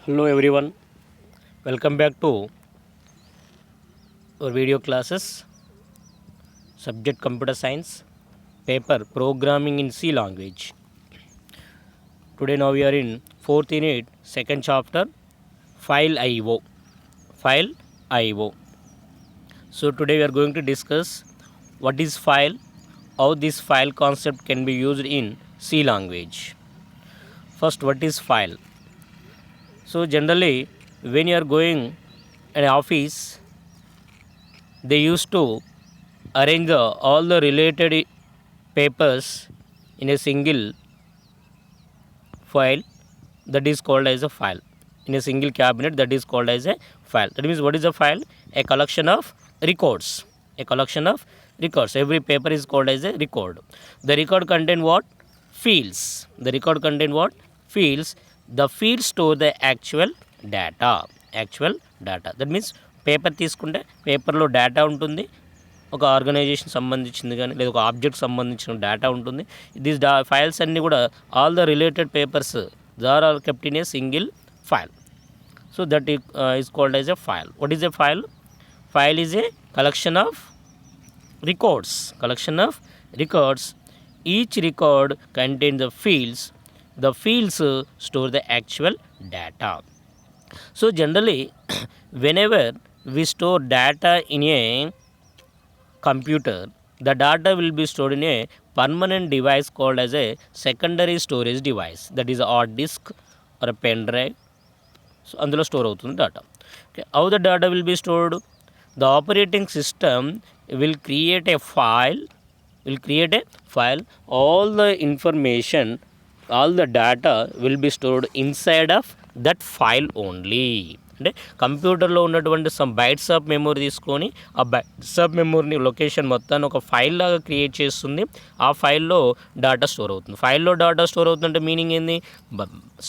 Hello everyone, welcome back to our video classes. Subject Computer Science, paper Programming in C language. Today now we are in 4th unit, second chapter, File I/O. File I/O. So today we are going to discuss what is file, how this file concept can be used in C language. First, what is file? So generally when you are going in an office, they used to arrange all the related papers in a single file, that is called as a file. In a single cabinet, that is called as a file. That means what is a file? A collection of records. A collection of records. Every paper is called as a record. The record contain what? Fields. The record contain what? Fields. The fields store the actual data. Actual data. That means paper తీసుకుంటే పేపర్లో data ఉంటుంది, ఒక organisation సంబంధించింది కానీ లేదా ఒక object సంబంధించిన data ఉంటుంది. దీస్ ఫైల్స్ అన్నీ కూడా all the related papers are are kept in a single file. So that is called as a file. What is a file? File is a collection of records. Collection of records. Each record contains the fields. The fields store the actual data. So generally, whenever we store data in a computer, the data will be stored in a permanent device called as a secondary storage device. That is a hard disk or a pen drive. So అందులో store అవుతుంది data. Okay, how the data will be stored? The operating system will create a file. All the information, all the data will be stored inside of that file only. అంటే కంప్యూటర్లో ఉన్నటువంటి some bytes of memory తీసుకొని ఆ bytes of మెమొరీని location మొత్తాన్ని ఒక file లాగా create చేస్తుంది. ఆ ఫైల్లో డేటా స్టోర్ అవుతుంది. ఫైల్లో డేటా స్టోర్ అవుతుందంటే మీనింగ్ ఏంది?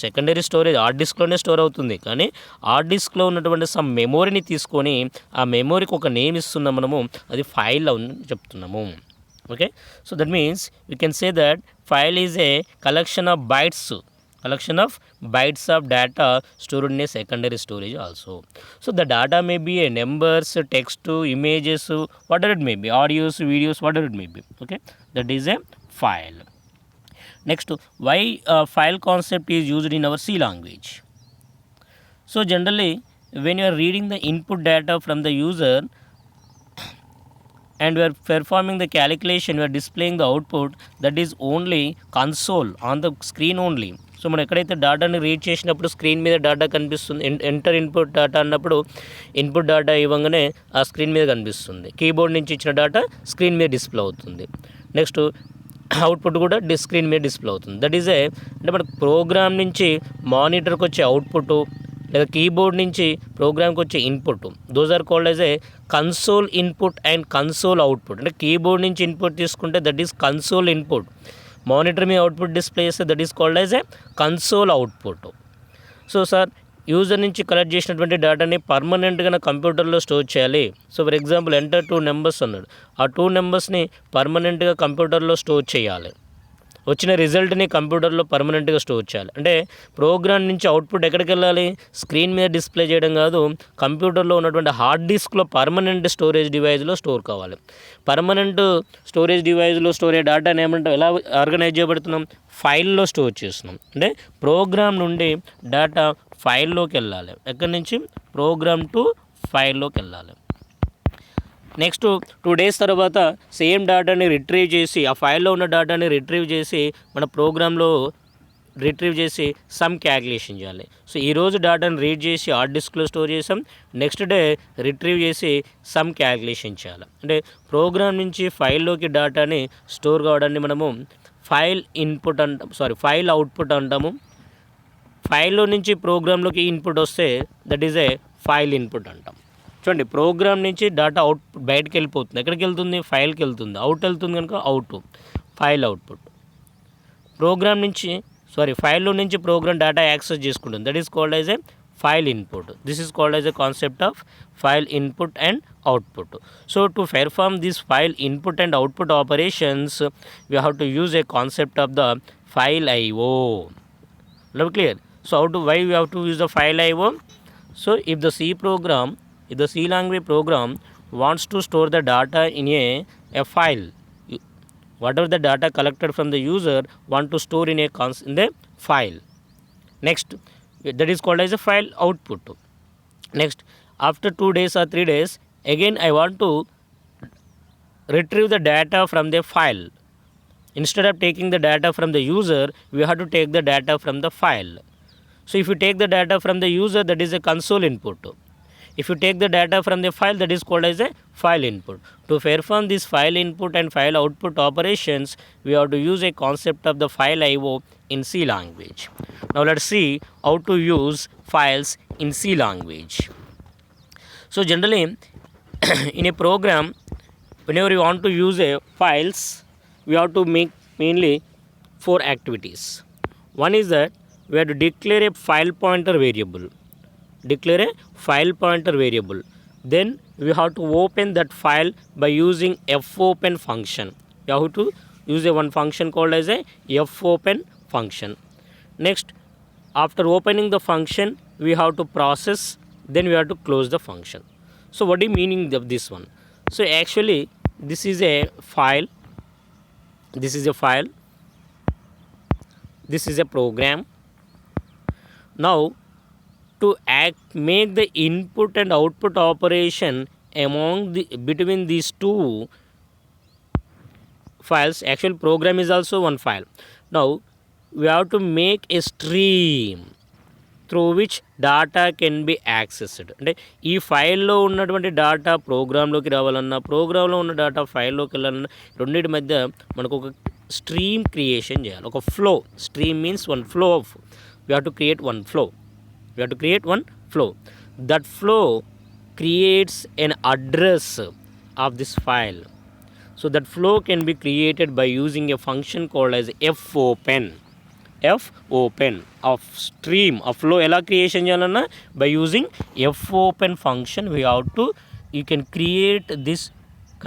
సెకండరీ స్టోరేజ్ హార్డ్ డిస్క్లోనే స్టోర్ అవుతుంది, కానీ హార్డ్ డిస్క్లో ఉన్నటువంటి సమ్ మెమొరీని తీసుకొని ఆ మెమొరీకి ఒక నేమ్ ఇస్తున్నాం మనము, అది ఫైల్ అని చెప్తున్నాము. Okay, so that means you can say that file is a collection of bytes of data stored in a secondary storage also. So the data may be a numbers, text, images, whatever it may be, audios, videos, whatever it may be. Okay, that is a file. Next, why file concept is used in our C language? So generally when you are reading the input data from the user and we are performing the calculation, we are displaying the output, that is only console on the screen only. So మనం ఎక్కడైతే డేటాని read చేసినప్పుడు screen మీద data కనిపిస్తుంది, enter input data అన్నప్పుడు input data ఇవ్వగానే ఆ screen మీద కనిపిస్తుంది. కీబోర్డ్ నుంచి ఇచ్చిన డేటా స్క్రీన్ మీద డిస్ప్లే అవుతుంది. నెక్స్ట్ అవుట్పుట్ కూడా స్క్రీన్ మీద డిస్ప్లే అవుతుంది. దట్ ఈజ్ అంటే మన ప్రోగ్రామ్ నుంచి మానిటర్కి వచ్చే అవుట్పుట్ లేదా కీబోర్డ్ నుంచి ప్రోగ్రామ్కి వచ్చే input, those are called as a console input and console output. అంటే కీబోర్డ్ నుంచి ఇన్పుట్ తీసుకుంటే that is console input, monitor మీద అవుట్పుట్ డిస్ప్లే చేస్తే that is called as a console output. So sir, user నుంచి collect చేసినటువంటి డేటాని పర్మనెంట్గా కంప్యూటర్లో స్టోర్ చేయాలి. So for example enter 2 numbers అన్నాడు, ఆ 2 నెంబర్స్ని పర్మనెంట్గా కంప్యూటర్లో స్టోర్ చేయాలి. వచ్చిన రిజల్ట్ని కంప్యూటర్లో పర్మనెంట్గా స్టోర్ చేయాలి. అంటే ప్రోగ్రామ్ నుంచి అవుట్పుట్ ఎక్కడికి వెళ్ళాలి? స్క్రీన్ మీద డిస్ప్లే చేయడం కాదు, కంప్యూటర్లో ఉన్నటువంటి హార్డ్ డిస్క్లో పర్మనెంట్ స్టోరేజ్ డివైస్లో స్టోర్ కావాలి. పర్మనెంట్ స్టోరేజ్ డివైస్లో స్టోర్ అయ్యే డేటాని ఏమంటాం, ఎలా ఆర్గనైజ్ చేయబడుతున్నాం? ఫైల్లో స్టోర్ చేస్తున్నాం. అంటే ప్రోగ్రామ్ నుండి డేటా ఫైల్లోకి వెళ్ళాలి. ఎక్కడి నుంచి? ప్రోగ్రామ్ టు ఫైల్లోకి వెళ్ళాలి. నెక్స్ట్ 2 days తర్వాత సేమ్ డేటాని రిట్రీవ్ చేసి, ఆ ఫైల్లో ఉన్న డేటాని రిట్రీవ్ చేసి మన ప్రోగ్రాంలో రిట్రీవ్ చేసి సమ్ క్యాల్కులేషన్ చేయాలి. సో ఈరోజు డేటాని రీడ్ చేసి హార్డ్ డిస్క్లో స్టోర్ చేసాం, నెక్స్ట్ డే రిట్రీవ్ చేసి సమ్ క్యాల్కులేషన్ చేయాలి. అంటే ప్రోగ్రామ్ నుంచి ఫైల్లోకి డేటాని స్టోర్ కావడాన్ని మనము ఫైల్ అవుట్పుట్ అంటాము. ఫైల్లో నుంచి ప్రోగ్రాంలోకి ఇన్పుట్ వస్తే that is a file input అంటాం. చూడండి, ప్రోగ్రామ్ నుంచి డేటా బయటకు వెళ్ళిపోతుంది. ఎక్కడికి వెళ్తుంది? ఫైల్కి వెళ్తుంది. అవుట్ వెళ్తుంది కనుక ఫైల్ అవుట్పుట్. ఫైల్లో నుంచి ప్రోగ్రామ్ డేటా యాక్సెస్ చేసుకుంటుంది. That is called as A file input. This is called as A concept of file input and output. So to perform this file input and output operations we have to use a concept of the file I/O. Clear? So why we have to use the file IO? So if the C language program wants to store the data in a file, whatever the data collected from the user want to store in the file. Next, that is called as a file output. Next, after 2 days or 3 days, again I want to retrieve the data from the file. Instead of taking the data from the user, we have to take the data from the file. So if you take the data from the user, that is a console input. If you take the data from the file, that is called as a file input. To perform this file input and file output operations, we have to use a concept of the file IO in C language. Now let's see how to use files in C language. So generally in a program, whenever you want to use a files, we have to make mainly 4 activities. One is that we have to declare a file pointer variable. Declare a file pointer variable. Then we have to open that file by using fopen function. You have to use one function called as a fopen function. Next, after opening the function, we have to process, then we have to close the function. So what is the meaning of this one? So actually this is a file, this is a file, this is a program. Now to make the input and output operation between these two files, actual program is also one file. Now we have to make a stream through which data can be accessed. అంటే ఈ ఫైల్లో ఉన్నటువంటి data ప్రోగ్రాంలోకి రావాలన్నా, ప్రోగ్రాంలో ఉన్న data ఫైల్లోకి వెళ్ళాలన్నా, రెండింటి మధ్య మనకు ఒక స్ట్రీమ్ క్రియేషన్ చేయాలి. ఒక flow, stream means one flow of, we have to create one flow. That flow creates an address of this file. So that flow can be created by using a function called as fopen of stream. A flow ఎలా creation చేయాలన్నా by using fopen function you can create this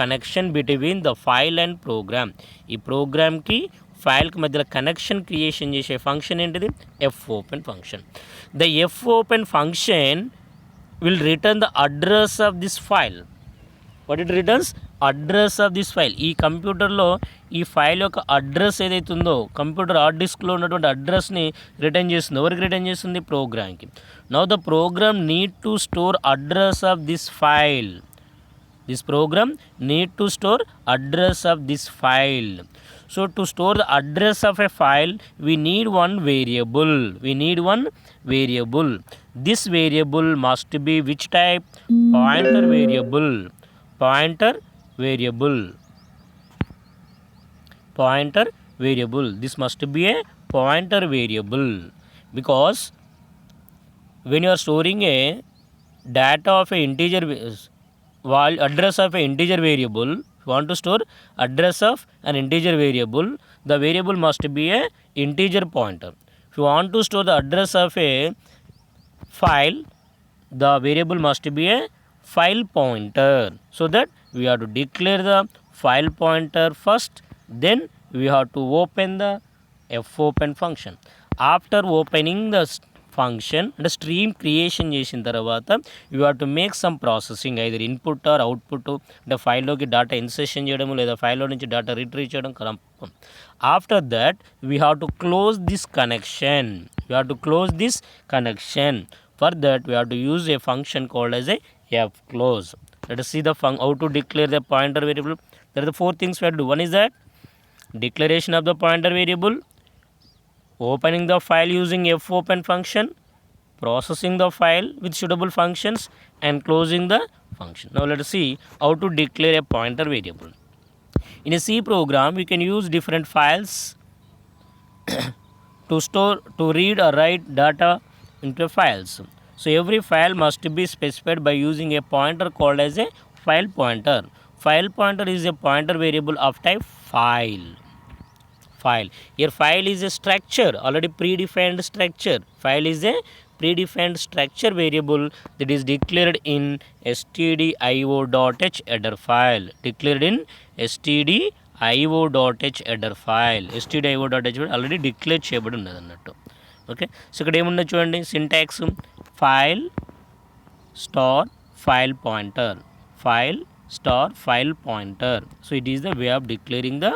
connection between the file and program. ఈ ప్రోగ్రామ్కి ఫైల్కి మధ్యలో connection creation చేసే function ఏంటిది? fopen function. The fopen function will return the address of this file. What it returns? Address of this file. ఈ కంప్యూటర్లో ఈ file యొక్క address ఏదైతే ఉందో, కంప్యూటర్ హార్డ్ డిస్క్లో ఉన్నటువంటి అడ్రస్ని రిటర్న్ చేస్తుంది. ఎవరికి రిటర్న్ చేస్తుంది? ప్రోగ్రామ్కి. Now the program need to store address of this file. This program need to store address of this file. So to store the address of a file, we need one variable. This variable must be which type? Pointer variable. This must be a pointer variable, because when you are storing a data of a integer address of an integer variable, if you want to store address of an integer variable, the variable must be a integer pointer. If you want to store the address of a file, the variable must be a file pointer. So that we have to declare the file pointer first, then we have to open the fopen function. After opening the function and stream creation చేసిన తర్వాత you have to make some processing, either input are output, అంటే ఫైల్లోకి data insertion చేయడం లేదా ఫైల్లో నుంచి data retrieve చేయడం. After that we have to close this connection. For that we have to use a function called as A fclose. Let us see how to declare the pointer variable. There are the 4 things we have to do. One is that declaration of the pointer variable, opening the file using fopen function, processing the file with suitable functions, and closing the function. Now let us see how to declare a pointer variable. In a C program, we can use different files to read or write data into files. So every file must be specified by using a pointer called as a file pointer. File pointer is a pointer variable of type file. Here file is a structure, already predefined structure. File is a predefined structure variable that is declared in stdio.h header file. stdio.h header file. stdio.h already declared చేయబడి ఉన్నది అన్నట్టు. Okay. So ఇక్కడ ఏముందో చూడండి, syntax file star file pointer, file star file pointer. So it is the way of declaring the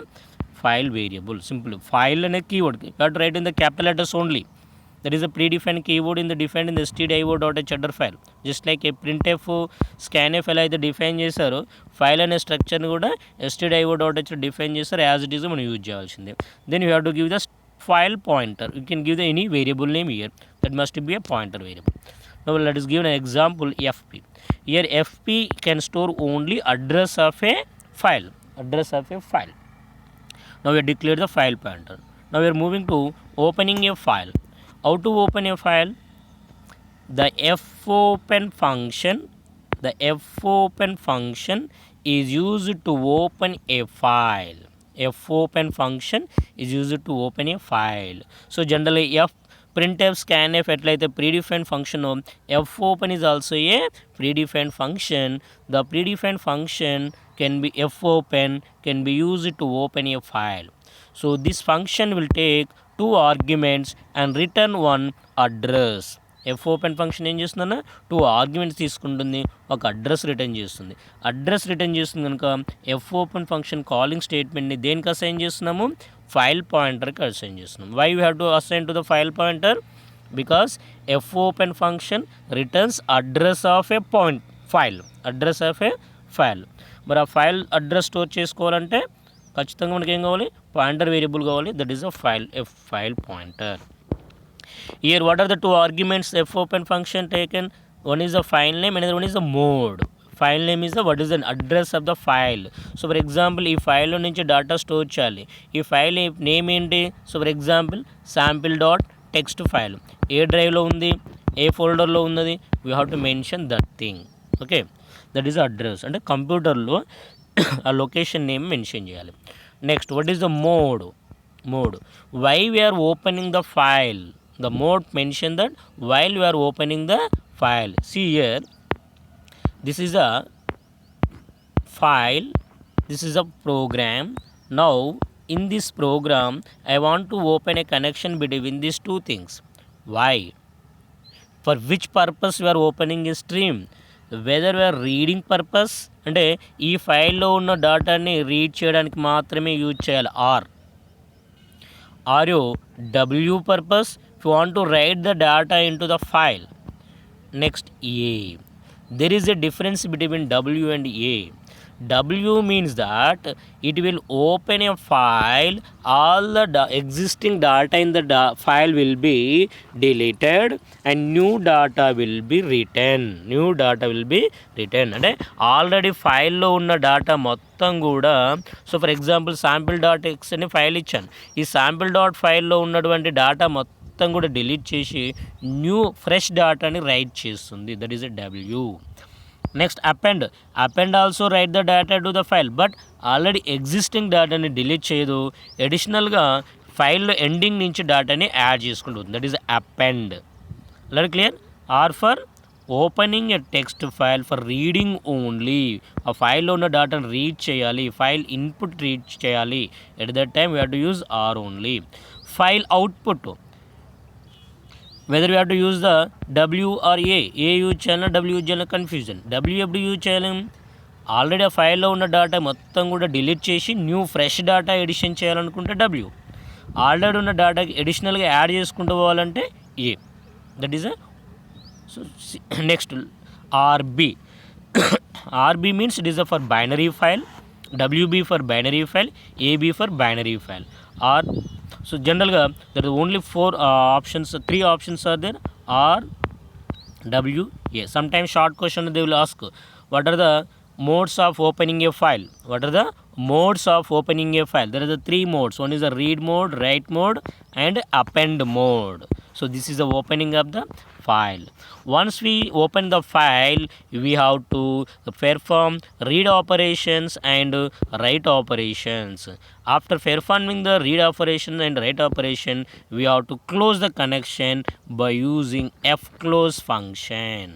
file variable. Simple file and a keyword, you have to write in the capital letters only. There is a predefined keyword in the defined in the stdio.h header file, just like a printf scanf ఎలా అయితే define చేశారో file అనే స్ట్రక్చర్ని కూడా stdio.h define చేస్తారు, as it is మనం use చేయాల్సిందే. Then you have to give the file pointer, you can give the any variable name here, that must be a pointer variable. Now let us give an example, fp. Here fp can store only address of a file, address of a file. Now we declare the file pointer. Now we are moving to opening a file. How to open a file? The fopen function is used to open a file. Fopen function is used to open a file. So generally printf scanf ఎట్లయితే predefined function, fopen is also a predefined function. The predefined function can be fopen can be used to open a file. So this function will take 2 arguments and return one address. fopen function ఏం చేస్తుందన్న 2 arguments తీసుకుంటుంది, ఒక address return చేస్తుంది. Address return చేస్తుంది కనుక fopen function calling స్టేట్మెంట్ని దేనికి assign చేస్తున్నాము, file పాయింటర్కి అసైన్ చేస్తున్నాం. Why you have to assign to the file pointer? Because fopen function returns address of a point file, address of a file. మరి ఆ ఫైల్ అడ్రస్ స్టోర్ చేసుకోవాలంటే ఖచ్చితంగా మనకి ఏం కావాలి, పాయింటర్ వేరియబుల్ కావాలి, that is a file pointer. Here what are the 2 arguments fopen function taken? One is the file name, another one is the mode. File name is the what is the address of the file. So for example ఈ file నుంచి data store చేయాలి, ఈ file name ఏంటి? So for example sample.txt file ఏ డ్రైవ్లో ఉంది, ఏ ఫోల్డర్లో ఉన్నది, we have to mention that thing. Okay, that is address, అంటే కంప్యూటర్లో ఆ లొకేషన్ నేమ్ మెన్షన్ చేయాలి. Next what is the mode? Why we are opening the file? The mode mention that while you are opening the file. See here, this is a file, this is a program. Now in this program I want to open a connection between these 2 things. Why? For which purpose we are opening a stream? Whether we are reading purpose, అంటే ఈ ఫైల్లో ఉన్న డేటాని read చేయడానికి మాత్రమే use చేయాలి, or you W purpose, if you want to write the data into the file. Next, A. There is a difference between W and A. W means that it will open a file, all the existing data in the file will be deleted and new data will be written. అంటే already ఫైల్లో ఉన్న data మొత్తం కూడా, so for example sample.x అనే file ఇచ్చాను, ఈ sample.py ఫైల్లో ఉన్నటువంటి డేటా మొత్తం కూడా డిలీట్ చేసి న్యూ ఫ్రెష్ డేటాని రైట్ చేస్తుంది, that is a W. Next append also write the data to the file, but already existing డేటాని డిలీట్ చేయదు, అడిషనల్గా ఫైల్లో ఎండింగ్ నుంచి డేటాని యాడ్ చేసుకుంటుంది, దట్ ఈస్ అపెండ్. అలాగే clear? R for opening a text file, for reading only, ఆ ఫైల్లో ఉన్న డేటాను రీడ్ చేయాలి, ఫైల్ ఇన్పుట్ రీడ్ చేయాలి, at that time we have to use R only. File output, whether we have to use the W or A use చేయాలన్నా W use చేయాలన్నా confusion. W ఎప్పుడు use చేయాలి? ఆల్రెడీ ఆ ఫైల్లో ఉన్న data మొత్తం కూడా డిలీట్ చేసి న్యూ ఫ్రెష్ డేటా ఎడిషన్ చేయాలనుకుంటే W, ఆల్రెడీ ఉన్న డేటాకి ఎడిషనల్గా యాడ్ చేసుకుంటూ పోవాలంటే A, that is so. Next RB. RB means it is for binary file, WB for binary file, AB for binary file. So generally there are only 3 options are there, R, W, A. Sometimes short question they will ask, what are the modes of opening a file? There are the 3 modes. One is the read mode, write mode and append mode. So this is the opening of the file. Once we open the file, we have to perform read operations and write operations. After performing the read operation and write operation, we have to close the connection by using fclose function.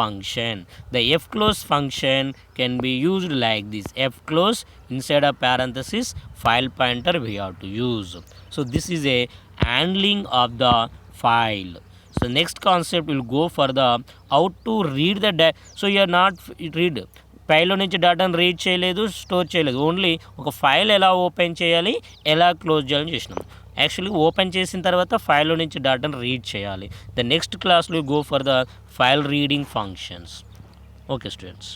function. The fclose function can be used like this. Fclose inside a parenthesis file pointer we have to use. So this is a handling of the file. So next concept will go for the how to read the so you are not read ఫైల్లో నుంచి డేటాను read చేయలేదు, store చేయలేదు, only ఒక file ఎలా open చేయాలి, ఎలా close చేయాలని చేసినాం. యాక్చువల్లీ ఓపెన్ చేసిన తర్వాత ఫైల్లో నుంచి డేటాను రీడ్ చేయాలి. ద నెక్స్ట్ క్లాస్లో go for the file reading functions. Okay students.